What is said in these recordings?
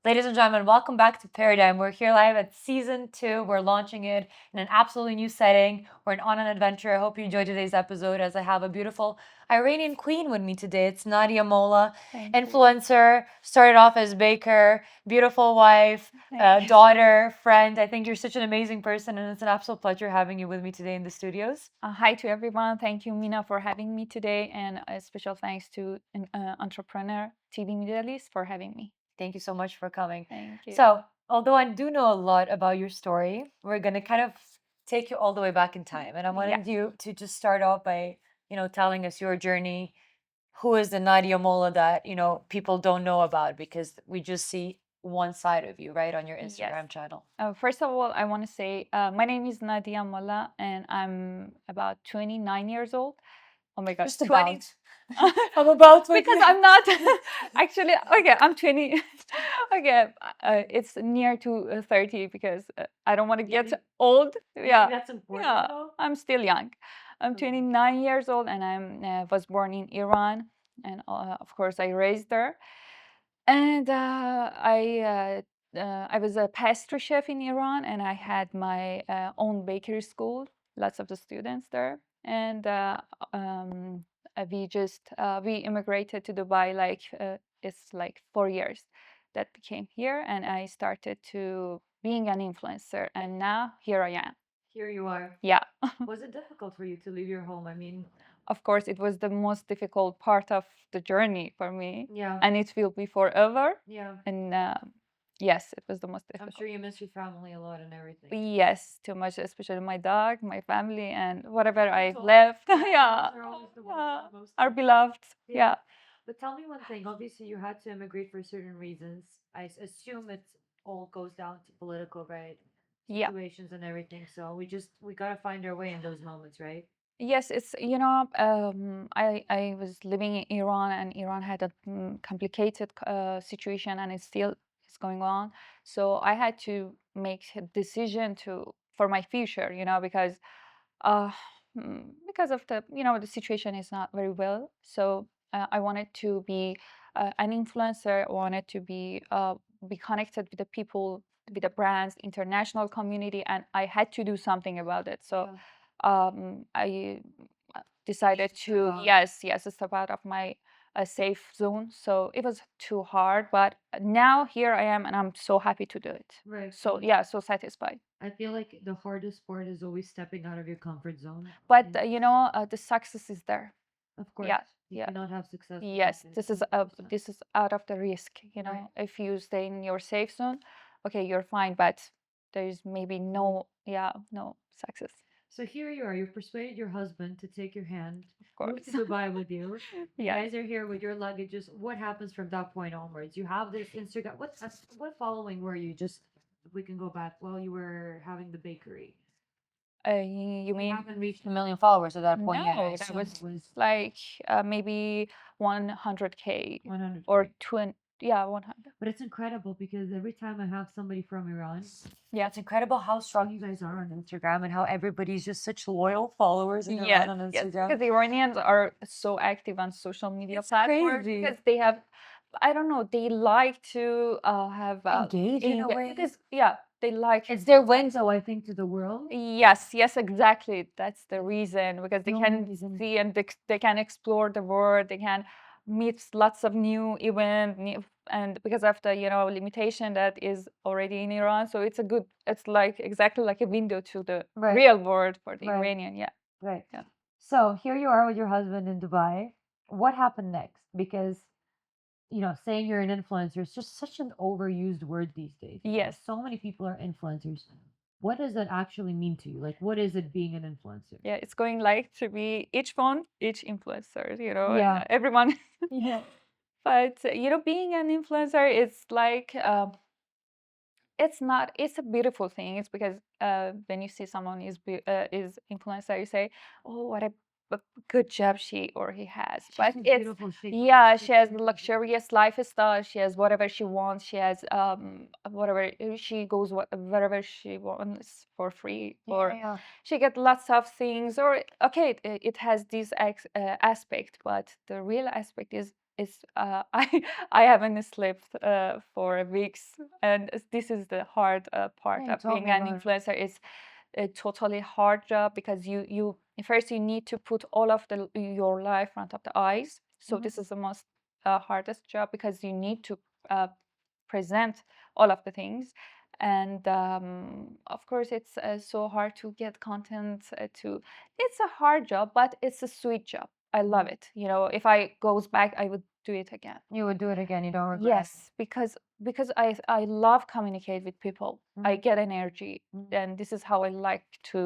Ladies and gentlemen, welcome back to Paradigm. We're here live at season 2. We're launching it in an absolutely new setting. We're on an adventure. I hope you enjoyed today's episode as I have a beautiful Iranian queen with me today. It's Nadia Molla, Thank you. influencer, started off as baker, beautiful wife, Thank you. daughter, friend. I think you're such an amazing person, and it's an absolute pleasure having you with me today in the studios. Hi to everyone. Thank you, Mina, for having me today, and a special thanks to Entrepreneur TV Middle East for having me. Thank you so much for coming. Thank you. So, although I do know a lot about your story, we're going to kind of take you all the way back in time. And I wanted you to just start off by, telling us your journey. Who is the Nadia Molla that, people don't know about because we just see one side of you, right, on your Instagram channel. First of all, I want to say my name is Nadia Molla, and I'm about 29 years old. Oh my God, Just 20. about. I'm about Because I'm not actually okay. I'm 20. Okay, it's near to 30 because I don't want to get old. Yeah, That's important. yeah. Though? I'm still young. I'm Okay. 29 years old, and I'm was born in Iran, and of course I raised there. And I was a pastry chef in Iran, and I had my own bakery school. Lots of the students there, and we immigrated to Dubai like it's like 4 years that became here, and I started to being an influencer, and now here I am. Here you are. Yeah. Was it difficult for you to leave your home? I mean, Of course, it was the most difficult part of the journey for me, yeah. and it will be forever. Yeah. And yes, it was the most I'm difficult. sure you miss your family a lot and everything. Yes, too much, especially my dog, my family, and whatever I That's all. left. Yeah, Yeah, those are always the ones yeah, that are most our difficult. beloved. Yeah. Yeah. But tell me one thing. Obviously, you had to immigrate for certain reasons. Assume it all goes down to political, right? Yeah. Situations and everything. So we gotta find our way in those moments, right? Yes, it's I was living in Iran, and Iran had a complicated situation, and it still is going on. So I had to make a decision for my future, uh, because of the situation is not very well. So I wanted to be an influencer. I wanted to be connected with the people, with the brands, international community, and I had to do something about it. So I decided to step out of my safe zone. So it was too hard, but now here I am, and I'm so happy to do it. Right. So yeah, so satisfied. I feel like the hardest part is always stepping out of your comfort zone. But the success is there. Of course. Yeah, You yeah. cannot have success. Yes, without this it, is 100%. this is out of the risk. Right. If you stay in your safe zone, okay, you're fine. But there is maybe no success. So here you are. You've persuaded your husband to take your hand, Of move to course. Dubai with you. You Yeah. guys are here with your luggages. What happens from that point onwards? You have this Instagram. What following were you? Just we can go back while you were having the bakery. You You mean haven't reached a million followers at that point yet. I no? That assume was it was like maybe 100K 100. or 20. Yeah, 100. But it's incredible because every time I have somebody from Iran, Yeah. it's incredible how strong you guys are on Instagram and how everybody's just such loyal followers in Yes, Iran on yes, Instagram. because Iranians are so active on social media platforms crazy. because they have, I don't know, they like to have Engage in a way. Because they like. It's their window, I think, to the world. Yes, yes, exactly. That's the reason because they The can only reason. see and they can explore the world. They can meet lots of new events, and because of the limitation that is already in Iran, so it's a good. It's like exactly like a window to the Right. real world for the Right. Iranian. Yeah. Right. Yeah. So here you are with your husband in Dubai. What happened next? Because saying you're an influencer is just such an overused word these days. Yes. So many people are influencers. What does that actually mean to you? Like, what is it being an influencer? Yeah, it's going like to be each phone, each influencer, Yeah. everyone. Yeah. But being an influencer is like it's a beautiful thing. It's because when you see someone is influencer, you say, oh, what a good job she or he has. But it's Beautiful shape. yeah, she has luxurious lifestyle. She has whatever she wants. She has whatever she goes wherever she wants for free, or Yeah. she get lots of things. Or okay, it has this aspect, but the real aspect is it's I haven't slept for weeks, and this is the hard Yeah, part you of told being me an about it. influencer. It's a totally hard job because you first you need to put all of your life in front of the eyes. So Mhm. this is the most hardest job because you need to uh, present all of the things. And of course, it's so hard to get content. It's a hard job, but it's a sweet job. I love Mhm. it. You know, if I goes back, I would do it again. You would do it again. You don't regret. Yes, because I love communicate with people. I Mhm. get energy, Mhm. and this is how I like to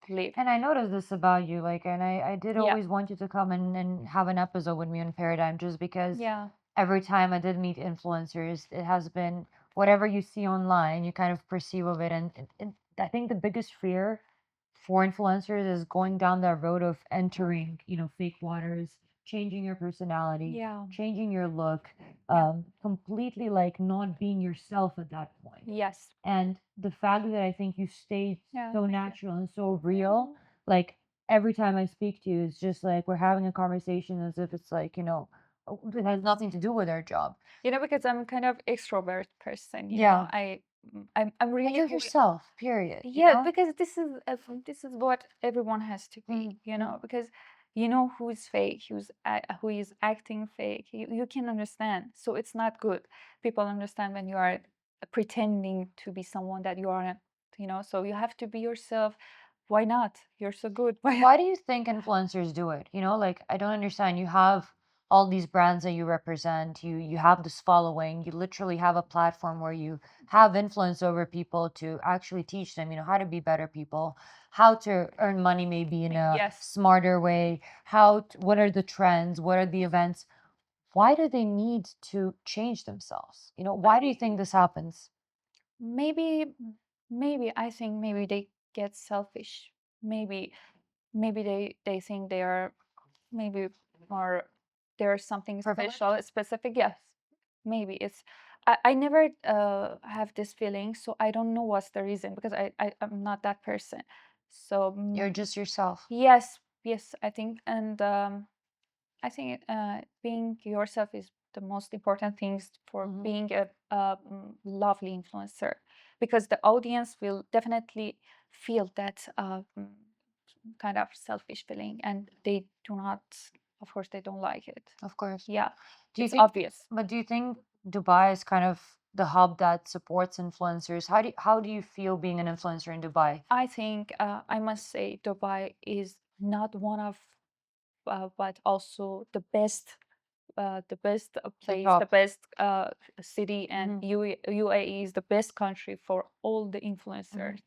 live. And I noticed this about you, like, and I did Yeah, always want you to come and have an episode with me on Paradigm, just because yeah, every time I did meet influencers, it has been whatever you see online, you kind of perceive of it. And I think the biggest fear for influencers is going down that road of entering, fake waters, changing your personality, yeah, changing your look, yeah, completely like not being yourself at that point. yes, And the fact that I think you stayed yeah. so Thank you. natural and so real, like every time I speak to you, it's just like we're having a conversation as if it's like, it has nothing to do with our job. You know, because I'm kind of extrovert person. You know, Yeah. I'm And really you're who. yourself, period, you Yeah, know? because this is what everyone has to be, you know, Mm. because you know who is fake, who is acting fake. You can understand. So it's not good. People understand when you are pretending to be someone that you aren't, you know. So you have to be yourself. Why not? You're so good. But Why? why do you think influencers do it? Like I don't understand. You have all these brands that you represent. You have this following. You literally have a platform where you have influence over people to actually teach them, how to be better people, how to earn money maybe in a Yes. smarter way, what are the trends, what are the events? Why do they need to change themselves? Why do you think this happens? Maybe, maybe I think maybe they get selfish. Maybe, maybe they think they are maybe more there's something Privileged? special, specific. Yes, maybe it's. I never have this feeling, so I don't know what's the reason because I'm not that person. So You're just yourself. yes, yes, I think, and I think being yourself is the most important things for Hmm. being a lovely influencer, because the audience will definitely feel that kind of selfish feeling, and they do not, of course, they don't like it. Of course. Yeah, Do you it's think, obvious. but do you think Dubai is kind of the hub that supports influencers? How do you feel being an influencer in Dubai? I think I must say Dubai is not one of, but also the best The place, the top. best city, and Hmm. UAE is the best country for all the Hmm. influencers.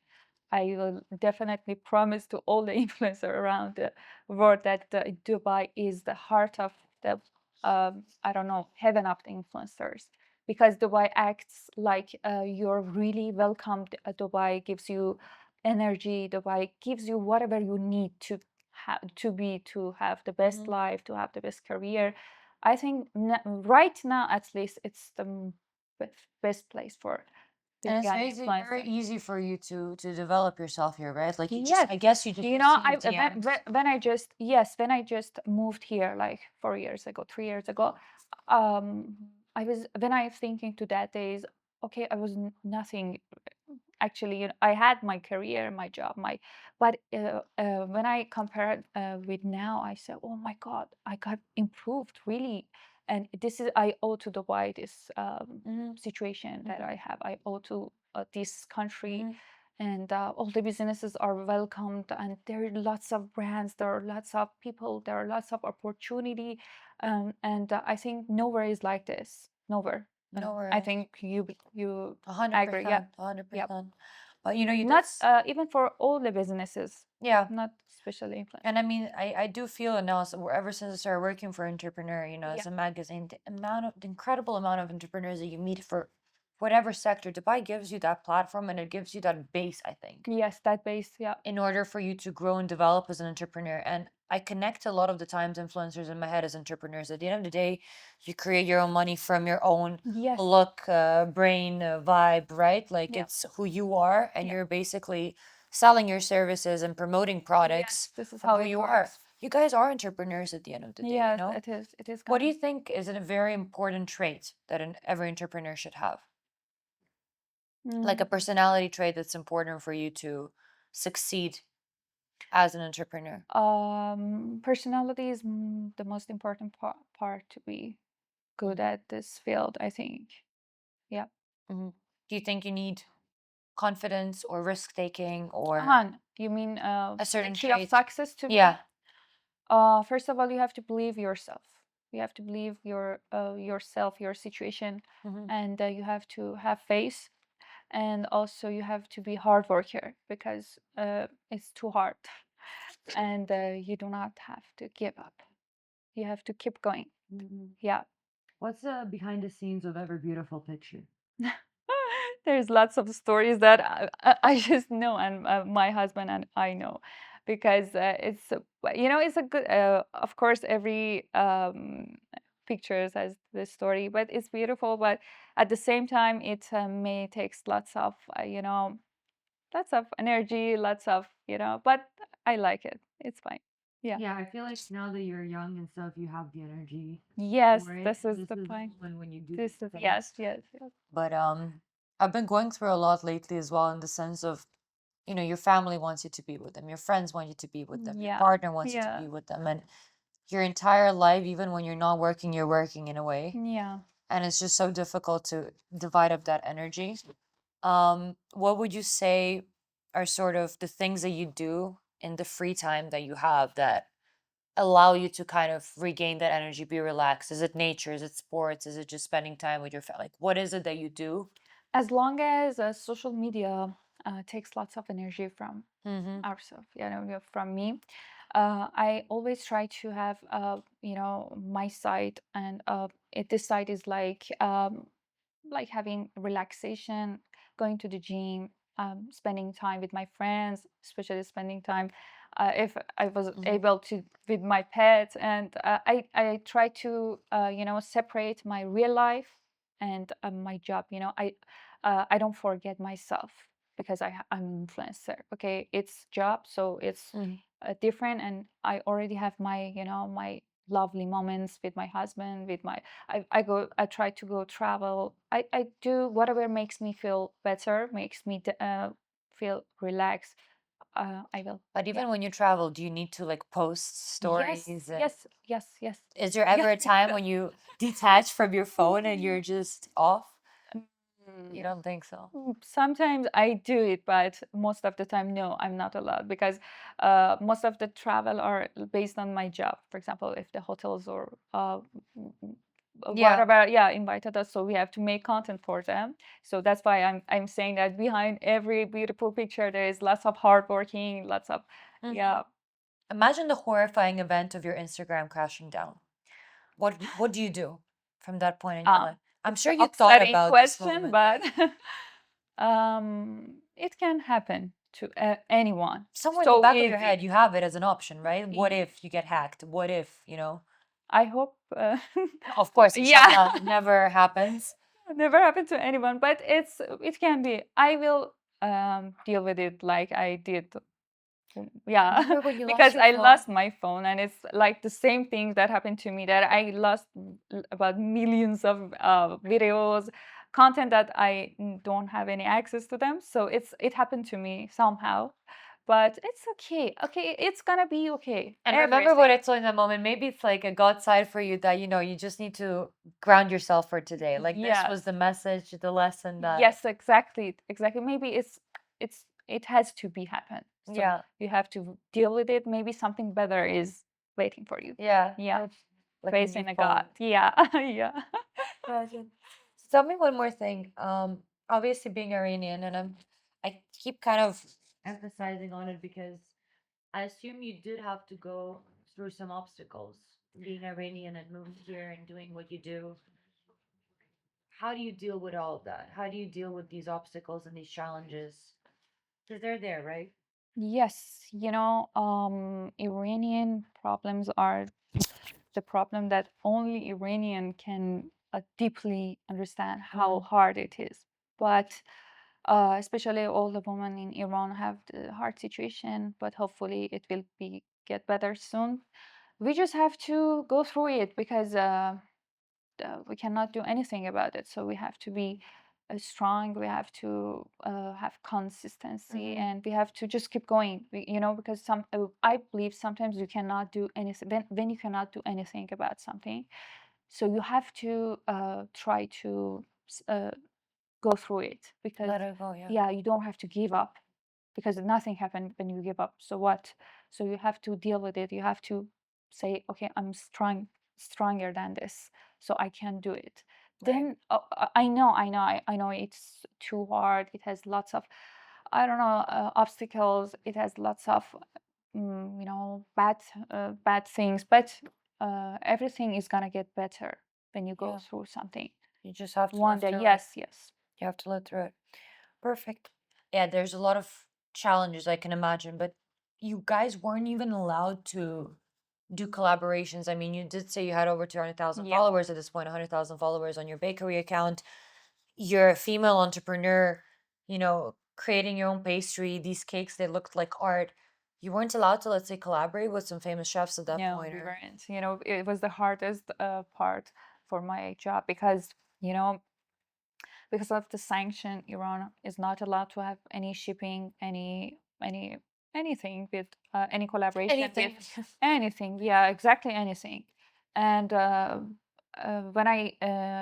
I will definitely promise to all the influencers around the world that Dubai is the heart of the, I don't know, heaven of the influencers. Because Dubai acts like you're really welcomed. Dubai gives you energy. Dubai gives you whatever you need to have the best Hmm. life, to have the best career. I think right now, at least, it's the best place for And being it's an very influencer. easy for you to develop yourself here, right? Like Yes, I guess you just you know, receive DMs. when I just moved here like 4 years ago, 3 years ago, I was when I was thinking to that days, okay, I was nothing actually. You know, I had my career, my job, but when I compared with now, I said, oh my God, I got improved really, and this is I owe to Dubai this Hmm. situation that Hmm. I have. I owe to this country, Hmm. and all the businesses are welcomed, and there are lots of brands, there are lots of people, there are lots of opportunity, and I think nowhere is like this, nowhere. I Nowhere else. think you A hundred agree, yeah, percent. A hundred yeah. percent. But you did. Not even for all the businesses, Yeah. not especially And I influencers. mean, I do feel it now. So ever since I started working for Entrepreneur, Yeah. as a magazine, the incredible amount of entrepreneurs that you meet for whatever sector, Dubai gives you that platform and it gives you that base, I think, Yes, that base, yeah. in order for you to grow and develop as an entrepreneur. And I connect a lot of the times influencers in my head as entrepreneurs. At the end of the day, you create your own money from your own Yes. look, brain, vibe, right? Like Yeah. it's who you are, and Yeah. you're basically selling your services and promoting Yes, products this is of how who it you are. works. you guys are entrepreneurs at the end of the day, you Yes, know? it is. It is What do kind you think is a very important trait that every entrepreneur should have? of. Like a personality trait that's important for you to succeed as an entrepreneur? Personality is the most important part to be good at this field, I think. Yeah. Mm-hmm. Do you think you need confidence or risk taking or Han, you mean a the certain key of trait? success to Yeah. be? First of all, you have to believe yourself. You have to believe yourself, your situation, Hmm. and you have to have faith. And also, you have to be hard worker because it's too hard, and you do not have to give up. You have to keep going. Hmm. Yeah. What's the behind the scenes of every beautiful picture? There's lots of stories that I just know, and my husband and I know, because it's a good. Of course, every pictures has this story, but it's beautiful. But at the same time, it may takes lots of lots of energy, lots of But I like it. It's fine. Yeah. Yeah, I feel like now that you're young and stuff, you have the energy Yes, for it. this is This the is the point. moment when you do This these is things. yes, yes, yes. But I've been going through a lot lately as well in the sense of, your family wants you to be with them, your friends want you to be with them, your Yeah, partner wants you to yeah, be with them, and your entire life, even when you're not working, you're working in a way. yeah. And it's just so difficult to divide up that energy. What would you say are sort of the things that you do in the free time that you have that allow you to kind of regain that energy, be relaxed? Is it nature? Is it sports? Is it just spending time with your family? Like, what is it that you do? As long as social media takes lots of energy from Mm-hmm. ourselves, from me, I always try to have, my side, and this side is like having relaxation, going to the gym, spending time with my friends, especially spending time if I was Mm-hmm. able to with my pet. And I try to separate my real life and my job. I don't forget myself because I'm an influencer. Okay, it's job, so it's Mm-hmm. different, and I already have my my lovely moments with my husband, with my I try to go travel. I do whatever makes me feel better, makes me feel relaxed. I will. But Yeah. even when you travel, do you need to like post Yes, stories? And yes, yes, yes. is there Yeah. ever a time when you detach from your phone and you're just off? You Mm, don't think so? Sometimes I do it, but most of the time, no, I'm not allowed because most of the travel are based on my job. For example, if the hotels or Yeah. whatever, yeah, invited us, so we have to make content for them. So that's why I'm saying that behind every beautiful picture, there is lots of hard working, lots of, Hmm. yeah. Imagine the horrifying event of your Instagram crashing down. What do you do from that point in your life? I'm It's sure an you thought upsetting about this question, moment, but right? it can happen to anyone. Somewhere in the So back of your easy. head, you have it as an option, right? What E- if you get hacked? What if? I hope, No, of course, yeah, inshallah, it never happens. never happened to anyone, but it can be. I will deal with it like I did. Yeah, Remember when you lost because your I phone? lost my phone, and it's like the same thing that happened to me, that I lost about millions of videos, content that I don't have any access to them. So it happened to me somehow, but it's okay. Okay, it's gonna be okay. And remember what Everything. I told you in that moment. Maybe it's like a God side for you that you just need to ground yourself for today. Like this Yes. was the message, the lesson that, Yes, exactly. Exactly. Maybe it has to be happen. So yeah, you have to deal with it. Maybe something better is waiting for you. yeah, Yeah. like a Faith new in a phone. God. Yeah. Yeah. Imagine. So tell me one more thing. Obviously being Iranian, and I keep kind of emphasizing on it because I assume you did have to go through some obstacles being Iranian and moving here and doing what you do. How do you deal with all of that? How do you deal with these obstacles and these challenges? Because they're there, right? Yes, Iranian problems are the problem that only Iranian can deeply understand how Mm-hmm. hard it is. But especially all the women in Iran have the hard situation, but hopefully it will be get better soon. We just have to go through it because we cannot do anything about it. So we have to be strong. We have to have consistency, Hmm. and we have to just keep going. Because I believe sometimes you cannot do anything when you cannot do anything about something. So you have to try to go through it, because Let it go, yeah. yeah, you don't have to give up, because nothing happened when you give up. So what? So you have to deal with it. You have to say, okay, I'm stronger than this, so I can do it. Right. Then I know it's too hard. It has lots of, I don't know, obstacles. It has lots of bad things, but everything is gonna get better when you go Yeah. through something You just have to one live day. through it. Yes, yes. You have to live through it. Perfect. Yeah, there's a lot of challenges I can imagine, but you guys weren't even allowed to do collaborations. I mean, you did say you had over 200,000 Yeah. followers at this point, 100,000 followers on your bakery account. You're a female entrepreneur, creating your own pastry, these cakes, they looked like art. You weren't allowed to, let's say, collaborate with some famous chefs at that No, point, we or weren't. It was the hardest part for my job, because you know because of the sanction, Iran is not allowed to have any shipping, anything with any collaboration with anything. anything. Yeah, exactly, anything. And when I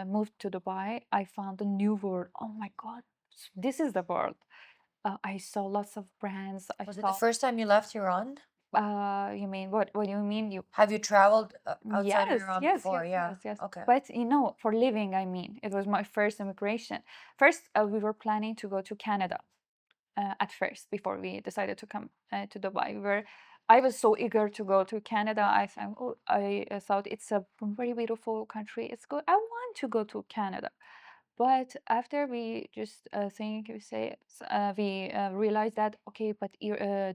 moved to Dubai, I found a new world. Oh my God, this is the world. I saw lots of brands. I Was it the saw. first time you left Iran? You mean what? What do you mean? You Have you traveled outside of Yes, Iran yes, before? yes, Yeah. yes, yes. Okay. But for living, I mean, it was my first immigration. First, we were planning to go to Canada at first before we decided to come to Dubai. I was so eager to go to Canada. I thought it's a very beautiful country. It's good. I want to go to Canada. But after we just think, we realized that, okay, but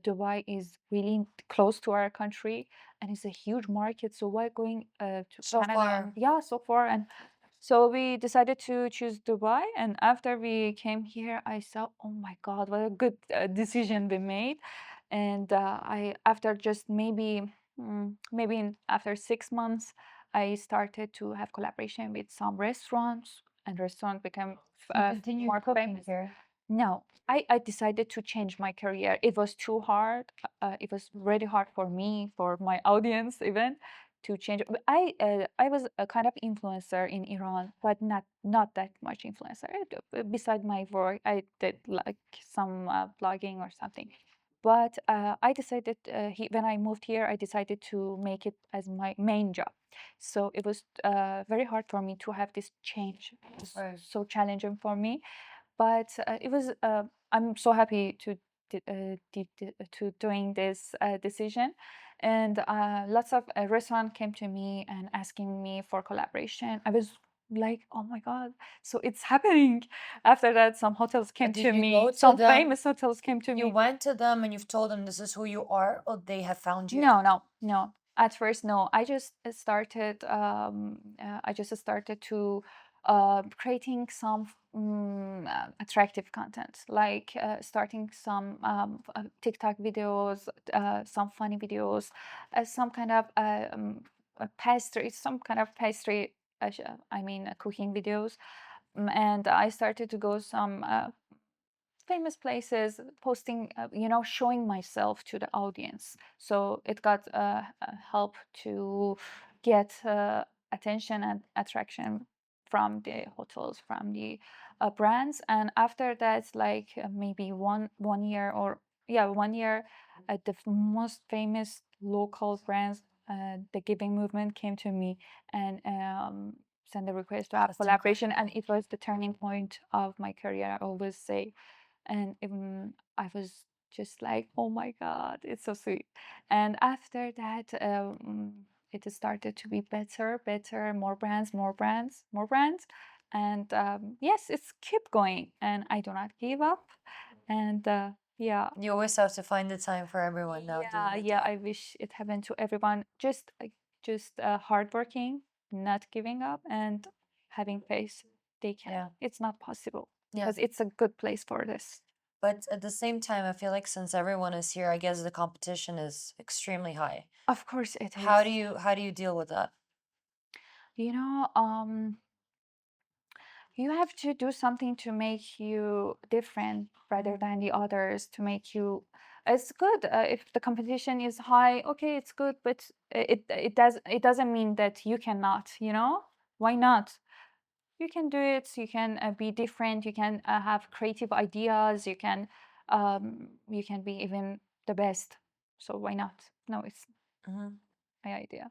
Dubai is really close to our country, and it's a huge market. So why going to So Canada? far, Yeah, so far. And so we decided to choose Dubai. And after we came here, I saw, oh my God, what a good decision we made. And after just after 6 months, I started to have collaboration with some restaurants, and restaurant became you continued more cooking famous. here. No, I decided to change my career. It was too hard. It was really hard for me, for my audience even, to change. But I was a kind of influencer in Iran, but not that much influencer. Beside my work, I did like some blogging or something. But I decided when I moved here, I decided to make it as my main job. So it was very hard for me to have this change. It was Right. so challenging for me, but it was. I'm so happy to doing this decision, and lots of restaurant came to me and asking me for collaboration. I was like, oh my God, so it's happening. After that, some hotels came But did to you go me. to Some them? famous hotels came to You me. went to them and you've told them this is who you are, or they have found you? No, no, no. At first, no. I just started to creating some attractive content, like starting some TikTok videos, some funny videos, some kind of pastry, some kind of pastry. I mean, cooking videos. And I started to go some famous places, posting, showing myself to the audience. So it got help to get attention and attraction from the hotels, from the brands. And after that, like maybe one year, or yeah, 1 year, most famous local brands, the giving movement, came to me and sent a request to have That's collaboration, and incredible. it was the turning point of my career, I always say. And I was just like, oh my God, it's so sweet. And after that, it started to be better, more brands, more brands, more brands. And yes, it's keep going, and I do not give up. And yeah, You always have to find the time for everyone now at the end yeah, of the yeah. day. I wish it happened to everyone. Just hardworking, not giving up, and having faith. They can. Yeah. It's not possible Yeah. because it's a good place for this. But at the same time, I feel like since everyone is here, I guess the competition is extremely high. Of course it How is. do you deal with that? You know, you have to do something to make you different rather than the others, to make you, it's good if the competition is high, okay, it's good, but it doesn't mean that you cannot, you know? Why not? You can do it, you can be different, you can have creative ideas, you can be even the best. So why not? No, it's Mhm. my idea.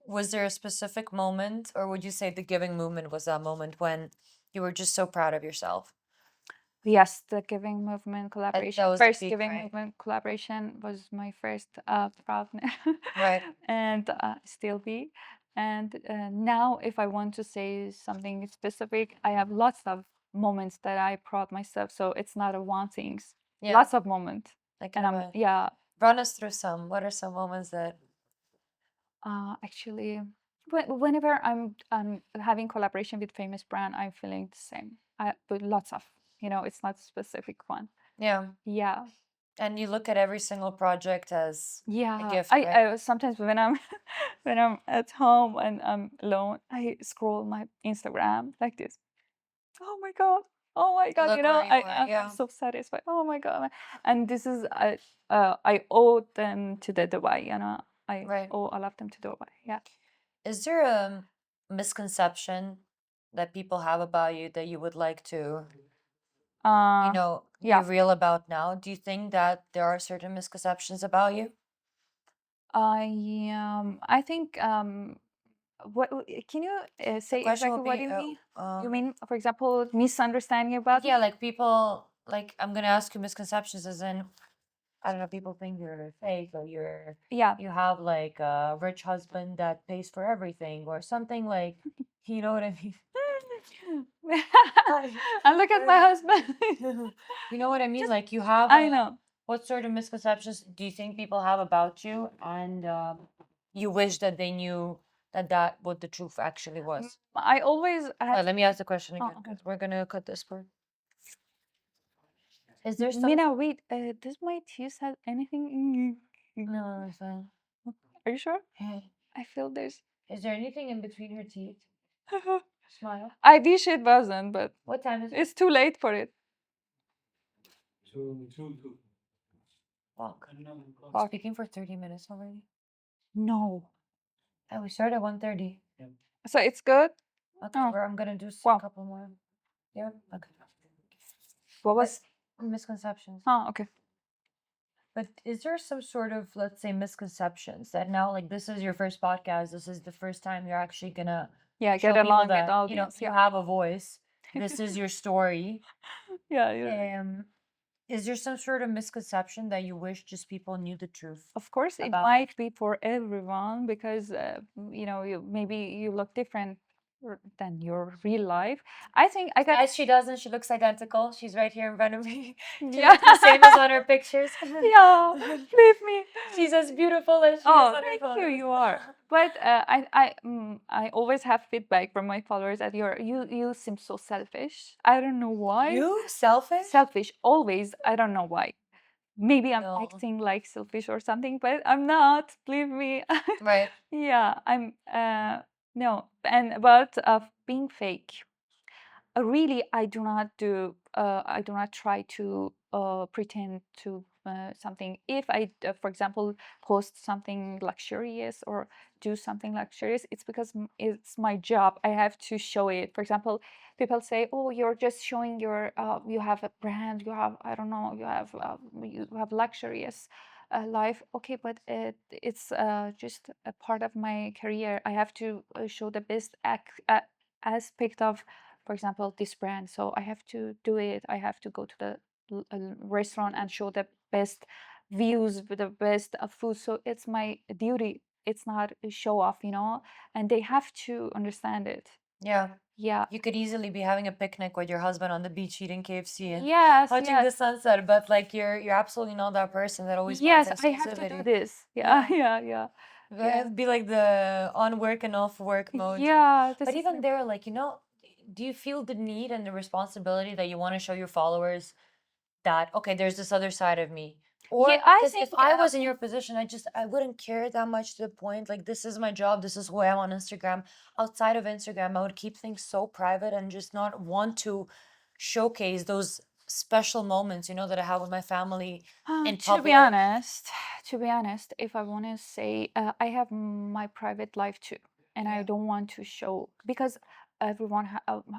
Was there a specific moment, or would you say the giving movement was that moment when you were just so proud of yourself? Yes, the giving movement That collaboration. was the First peak, giving right? movement collaboration was my first partner, Right. and still be. And now, if I want to say something specific, I have lots of moments that I proud myself. So it's not a one things. Yeah, Lots of moments, I can and I'm imagine. yeah. Run us through some. What are some moments that? Actually, whenever I'm having collaboration with famous brand, I'm feeling the same. But lots of, it's not specific one. Yeah. Yeah. And you look at every single project as a Yeah, gift, right? I sometimes when I'm when I'm at home and I'm alone, I scroll my Instagram like this. Oh my God. Oh my God, Look where you are. I'm Yeah. so satisfied. Oh my God. And this is I owe them to the Dubai, I Right. owe all of them to Dubai. Yeah. Is there a misconception that people have about you that you would like to, Uh be yeah. real about now? Do you think that there are certain misconceptions about you? I think what can you The say question exactly would what be, you mean? You mean, for example, misunderstanding about yeah, me? like people, like I'm gonna ask you misconceptions as in, I don't know, people think you're fake or Yeah. you have like a rich husband that pays for everything or something like, you know what I mean? And look at my husband. You know what I mean? Just, Like you have I know. what sort of misconceptions do you think people have about you, and you wish that they knew that what the truth actually was? I always had. Let me ask the question Oh, again okay. because we're gonna cut this part. Is there some? Mina, wait. Does my teeth have anything? No, it's fine. Are you sure? Hey, I feel there's. is there anything in between her teeth? Smile. I wish it wasn't, but What time is it? it's too late for it. Fuck. Fuck. Speaking for 30 minutes already. No. And we started at 1:30. So it's good. Okay, Oh, I'm gonna do a wow. couple more. Yeah. Okay. What But was? misconceptions. Oh, okay. But is there some sort of, let's say, misconceptions that now, like, this is your first podcast, this is the first time you're actually gonna Yeah, get show people along with that, audience. you Yeah. have a voice, this is your story. Yeah, you're right. Is there some sort of misconception that you wish just people knew the truth Of course, it about? might be for everyone because maybe you look different than your real life. I think I got Guys, she doesn't. She looks identical. She's right here in front of me. She yeah. looks the same as on her pictures. Yeah, leave me. She's as beautiful as she is Oh, on her thank you. photos. You are. But I always have feedback from my followers that you seem so selfish. I don't know why. You selfish? Selfish always. I don't know why. Maybe I'm No. acting like selfish or something, but I'm not. Believe me. Right. Yeah, I'm. No, and about being fake. Really, I do not try to pretend to something. If I, for example, post something luxurious or do something luxurious, it's because it's my job. I have to show it. For example, people say, "Oh, you're just showing you have a brand, you have, I don't know, you have luxurious life." Okay, but it's just a part of my career. I have to show the best aspect of, for example, this brand. So I have to do it. I have to go to the restaurant and show the best views with the best food. So it's my duty. It's not a show off. And they have to understand it. Yeah. Yeah. You could easily be having a picnic with your husband on the beach eating KFC and Yes, watching the yes. sunset, but like you're absolutely not that person that always wants Yes, I have to do exclusivity. this. Yeah, Yeah. yeah, yeah. Yeah. It'd be like the on work and off work mode. Yeah, But this is even there, like, do you feel the need and the responsibility that you want to show your followers that, okay, there's this other side of me? Yeah, Or I because if think I was in your position, I wouldn't care that much to the point. Like, this is my job, this is who I am on Instagram. Outside of Instagram, I would keep things so private and just not want to showcase those special moments, that I have with my family in to be public. honest, if I want to say, I have my private life too, and I Yeah. don't want to show because everyone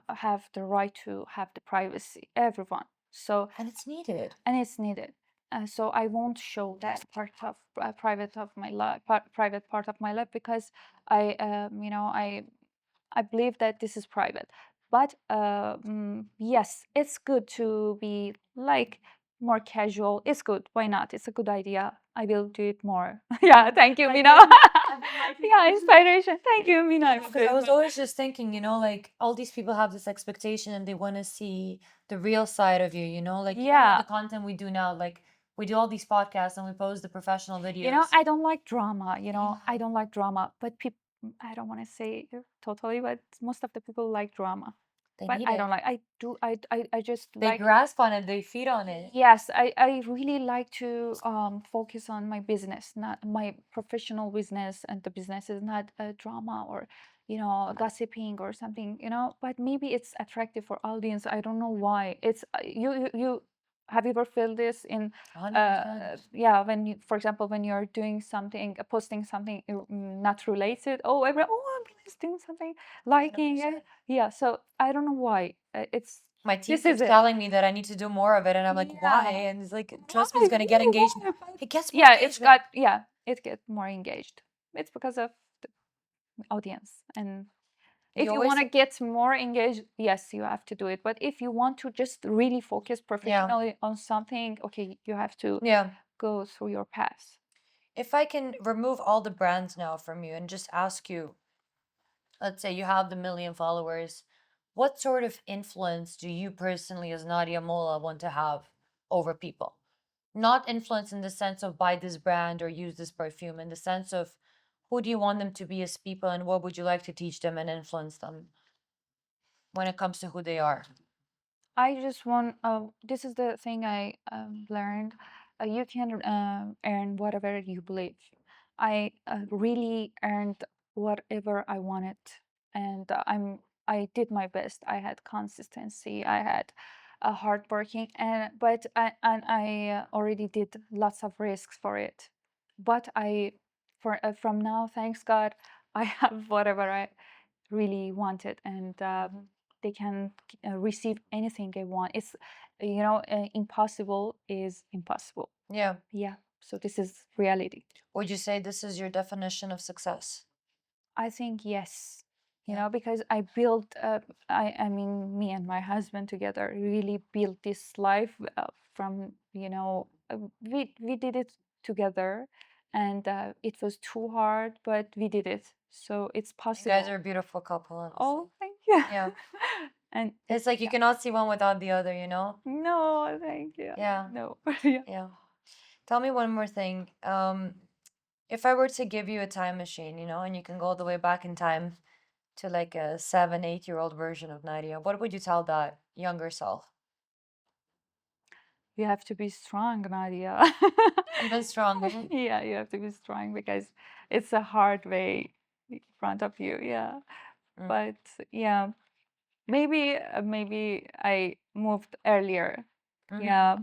have the right to have the privacy. Everyone. So And it's needed. and it's needed. So I won't show that part of private of my life, private part of my life because I believe that this is private. But yes, it's good to be like more casual. It's good. Why not? It's a good idea. I will do it more. Yeah, thank you, I've Mina. been, I've been liking Yeah, inspiration. Thank you, Mina. I will do because I it was more. always just thinking, like all these people have this expectation and they want to see the real side of you, like even with Yeah, the content we do now, like we do all these podcasts and we post the professional videos. I don't like drama. I Yeah, don't like drama. But people, I don't want to say it totally, but most of the people like drama. they But need I don't it. like. I do. I just They like. grasp on it, they feed on it. Yes, I really like to focus on my business, not my professional business, and the business is not a drama or, gossiping or something, but maybe it's attractive for audience. I don't know why. It's you have you ever felt this in 100%. yeah, when you, for example, when you're doing something, posting something not related, oh, everyone, oh, I'm doing something, liking it. 100%. Yeah, so I don't know why. It's My team this is keeps it. telling me that I need to do more of it, and I'm like, why? Yeah. And it's like, trust me, it's Why? gonna get engagement. Why? But It gets more yeah, it's engagement. got it get more engaged. It's because of the audience. And You if you always, want to get more engaged, yes, you have to do it. But if you want to just really focus yeah, professionally on something, okay, you have to yeah. go through your path. If I can remove all the brands now from you and just ask you, let's say you have the million followers, what sort of influence do you personally, as Nadia Molla, want to have over people? Not influence in the sense of buy this brand or use this perfume, in the sense of who do you want them to be as people and what would you like to teach them and influence them when it comes to who they are? I just want, this is the thing I learned. You can earn whatever you believe. I really earned whatever I wanted, and I did my best. I had consistency. I had hard working, and I already did lots of risks for it. But from now, thanks God, I have whatever I really want it, and they can receive anything they want. It's impossible is impossible. Yeah. Yeah, so this is reality. Would you say this is your definition of success? I think yes, Yeah. because I built I mean, me and my husband together really built this life from we did it together, and it was too hard, but we did it, so it's You guys possible. are a beautiful couple, honestly. Oh, thank you. Yeah. And It's like you yeah. cannot see one without the other? No, thank you. Yeah. No. Yeah. Yeah. Tell me one more thing. If I were to give you a time machine, and you can go all the way back in time to like a 7, 8-year-old version of Nadia, what would you tell that younger self? You have to be strong, Nadia. Even stronger. Yeah, you have to be strong because it's a hard way in front of you. Yeah. Mm. But yeah, maybe I moved earlier. Hmm. Yeah,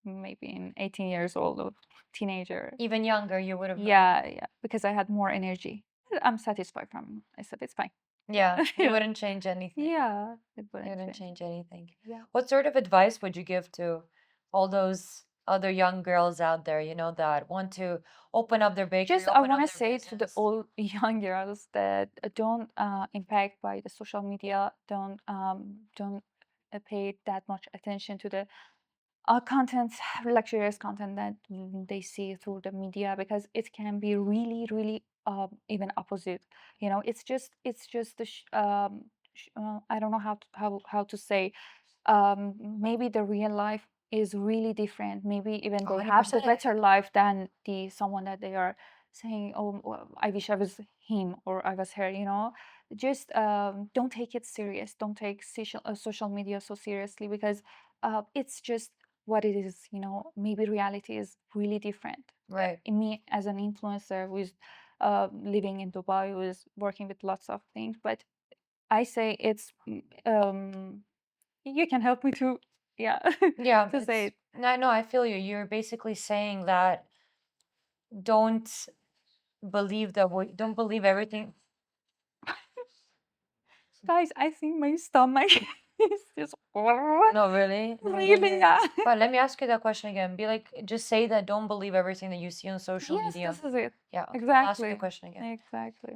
maybe in 18 years old or teenager. Even younger, you would have. Yeah, yeah, because I had more energy. I'm satisfied from myself. It's fine. Yeah, Yeah. you Yeah. wouldn't change anything. Yeah, it You wouldn't wouldn't change. change anything. Yeah. What sort of advice would you give to all those other young girls out there, that want to open up their bakery, Just I open want up to their say to the business? all young girls that don't impact by the social media, don't pay that much attention to the content, luxurious content that they see through the media, because it can be really, really even opposite. It's just I don't know how to say. Maybe the real life is really different. Maybe even they have the 100%. better life than the someone that they are saying, oh, well, I wish I was him or I was her. Just don't take it serious. Don't take social media so seriously, because it's just what it is. Maybe reality is really different. Right. In me as an influencer who is living in Dubai, who is working with lots of things, but I say it's you can help me to, yeah, Yeah, to say it's it. no, no, I feel you. You're basically saying that don't don't believe everything. Guys, I think my stomach is just No, really? really, yeah. But let me ask you that question again. Be like, just say that don't believe everything that you see on social Yes, media. this is it. Yeah, okay. I'll ask you the Exactly. question again. Exactly.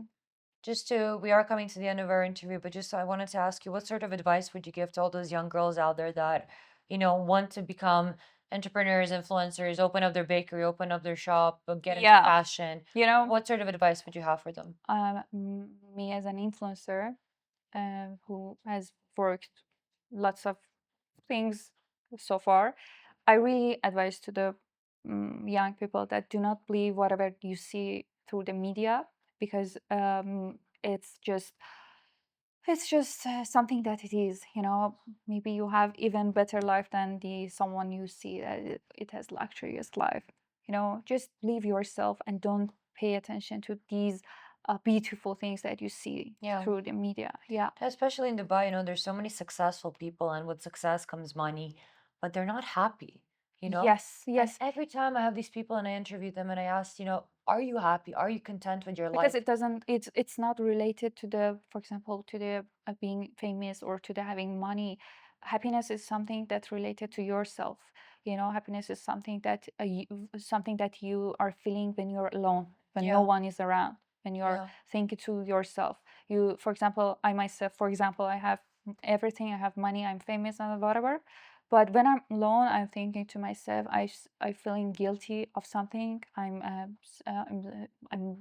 We are coming to the end of our interview, but just I wanted to ask you, what sort of advice would you give to all those young girls out there that, want to become entrepreneurs, influencers, open up their bakery, open up their shop, get into Yeah. fashion? You know, What sort of advice would you have for them? me as an influencer who has worked lots of things so far, I really advise to the young people that do not believe whatever you see through the media, because it's just something that it is. Maybe you have even better life than the someone you see that it has luxurious life. Just live yourself and don't pay attention to these beautiful things that you see Yeah. through the media. Yeah. Especially in Dubai, there's so many successful people, and with success comes money, but they're not happy, you know? Yes, And yes. every time I have these people and I interview them and I ask, are you happy? Are you content with your Because life? it doesn't, it's not related to the, for example, to the being famous or to the having money. Happiness is something that's related to yourself. Happiness is something that you are feeling when you're alone, when no Yeah, one is around, when you're yeah. thinking to yourself. For example, I myself, for example, I have everything. I have money, I'm famous and whatever. But when I'm alone, I'm thinking to myself, I feeling guilty of something. I'm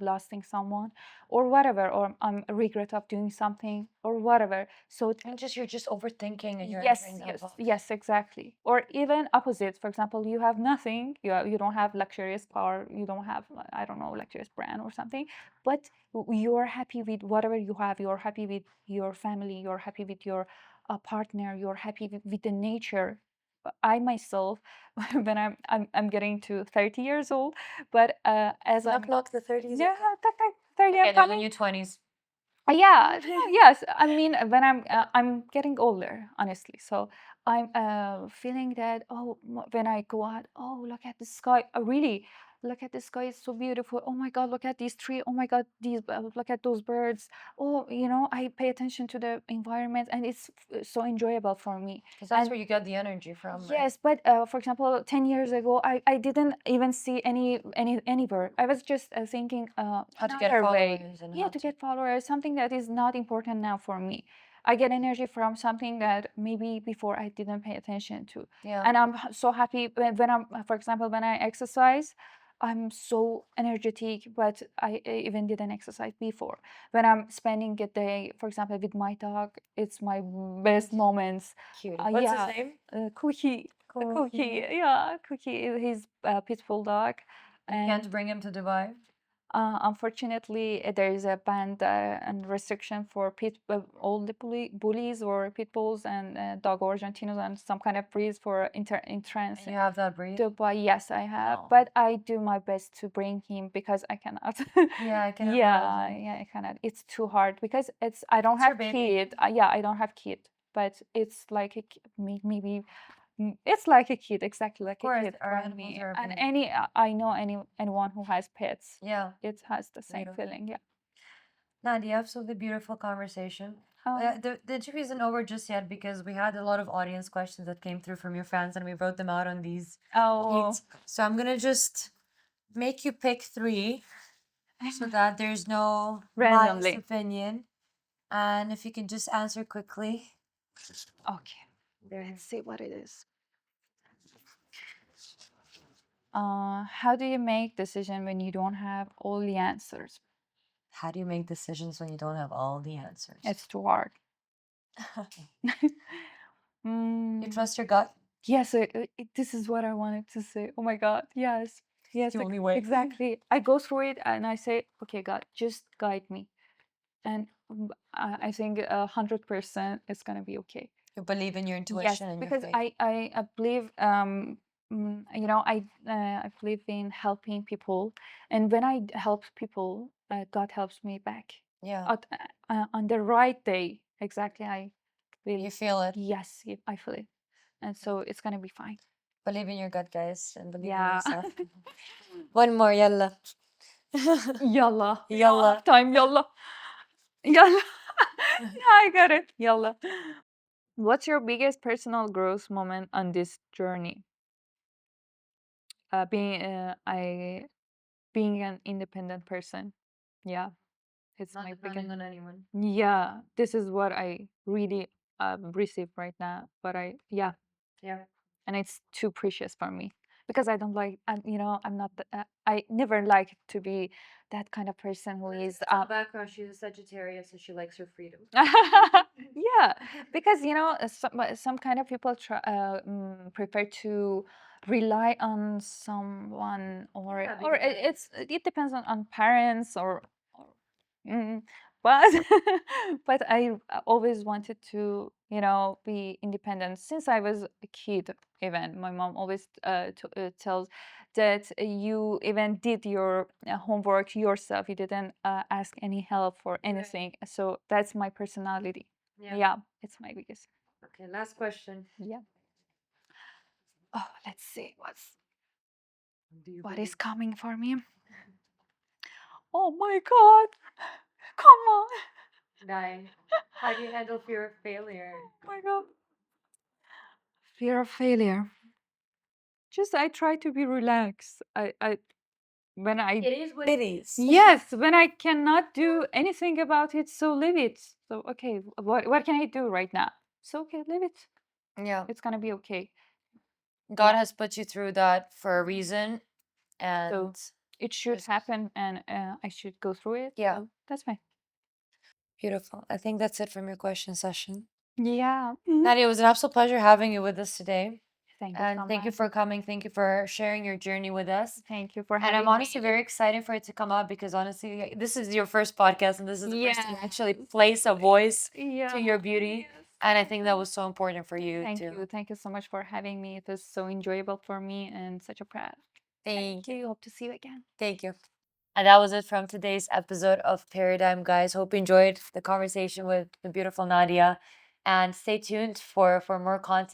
losing someone, or whatever, or I'm a regret of doing something, or whatever. So And you're just overthinking and you're yes, entering that yes, box. yes, exactly. Or even opposite. For example, you have nothing. You don't have luxurious car. You don't have, I don't know, luxurious brand or something. But you're happy with whatever you have. You're happy with your family. You're happy with your partner. You're happy with the nature. I myself, when I'm getting to 30 years old, but as Knock, I'm, knock, the 30s. yeah, 30, I'm Okay, there's a coming. new 20s. Yeah, no, yes. I mean, when I'm getting older, honestly. So I'm feeling that, oh, when I go out, oh, look at the sky. Really, look at the sky. It's so beautiful. Oh my God, look at these trees. Oh my God, look at those birds. Oh, I pay attention to the environment, and it's so enjoyable for me. Because that's And where you get the energy from, right? yes, but for example, 10 years ago, I didn't even see any bird. I was just thinking How to get another way. followers and Yeah, how to to. get followers, something that is not important now for me. I get energy from something that maybe before I didn't pay attention to. Yeah. And I'm so happy when I'm, for example, when I exercise, I'm so energetic, but I even didn't exercise before. When I'm spending a day, for example, with my dog, it's my best moments. Cutie. What's his Yeah, name? Cookie, Cookie, Cookie. yeah, Cookie. He's a pit bull dog, You and can't bring him to Dubai. unfortunately, there is a ban and restriction for all the bullies or pit bulls and dog Argentinos and some kind of breeds for entrance And you have that breed? Dubai. Yes, I have, Oh. but I do my best to bring him because I cannot. Yeah, I can Yeah, imagine. yeah, I cannot. It's too hard because I don't It's your have baby. kid. Yeah, I don't have kid, but it's like maybe it's like a kid, exactly Of like a course, kid our for animals me. are And amazing. I know anyone who has pets, Yeah, it has the same beautiful. feeling. Yeah. Nadia, absolutely beautiful conversation. Oh, The interview isn't over just yet because we had a lot of audience questions that came through from your fans and we wrote them out on these oh, sheets. So I'm gonna just make you pick three so that there's no biased randomly. opinion. And if you can just answer quickly. Okay, let's see what it is. How do you make decision when you don't have all the answers? How do you make decisions when you don't have all the answers? It's too hard. You Mm, trust your gut? yes, this is what I wanted to say. Oh my God, yes, It's yes, the only way. exactly. I go through it and I say, okay, God, just guide me, and I think 100% it's gonna be okay. You believe in your Yes, intuition and your because faith. I believe I believe in helping people, and when I help people, God helps me back. Yeah. On the right day, exactly. I feel You feel it. yes, I feel it, and so it's gonna be fine. Believe in your gut, guys, and believe in Yeah. yourself. One more, yalla. Yalla. Yalla. Time yalla. Yalla. Yeah, I got it. Yalla. What's your biggest personal growth moment on this journey? Being an independent person. Yeah, it's Not my depending biggest. on anyone. Yeah, this is what I really receive right now. But yeah, Yeah. and it's too precious for me because I don't like, I'm not. I never like to be that kind of person who is. Background, she's a Sagittarius, so she likes her freedom. Yeah, because some kind of people prefer to rely on someone, or Yeah, or because it depends on parents or mm, but but I always wanted to be independent since I was a kid. Even my mom always tells that you even did your homework yourself. You didn't ask any help for anything. So that's my personality. yeah. Yeah, it's my biggest. Okay, last question. Yeah. Oh, let's see Do you what believe? is coming for me. Oh my God! Come on! Dying. How do you handle fear of failure? Oh my God! Fear of failure. Just I try to be relaxed. I when I It is what it is. yes, when I cannot do anything about it, so leave it. So okay, what can I do right now? So okay, leave it. Yeah. It's gonna be okay. God Yeah. has put you through that for a reason, So and it should just happen, and I should go through it. yeah, So that's fine. beautiful. I think that's it from your question session. Yeah. Nadia, it was an absolute pleasure having you with us today. Thank you And so thank you much. for coming. Thank you for sharing your journey with us. Thank you for And I'm having honestly me. very excited for it to come out because honestly, this is your first podcast and this is the first time you Yeah. actually place a voice Yeah. to your beauty. Yes. And I think that was so important for you Thank too. you. Thank you so much for having me. It was so enjoyable for me and such a proud. Thank you. Hope to see you again. Thank you. And that was it from today's episode of Paradigm, guys. Hope you enjoyed the conversation with the beautiful Nadia. And stay tuned for more content.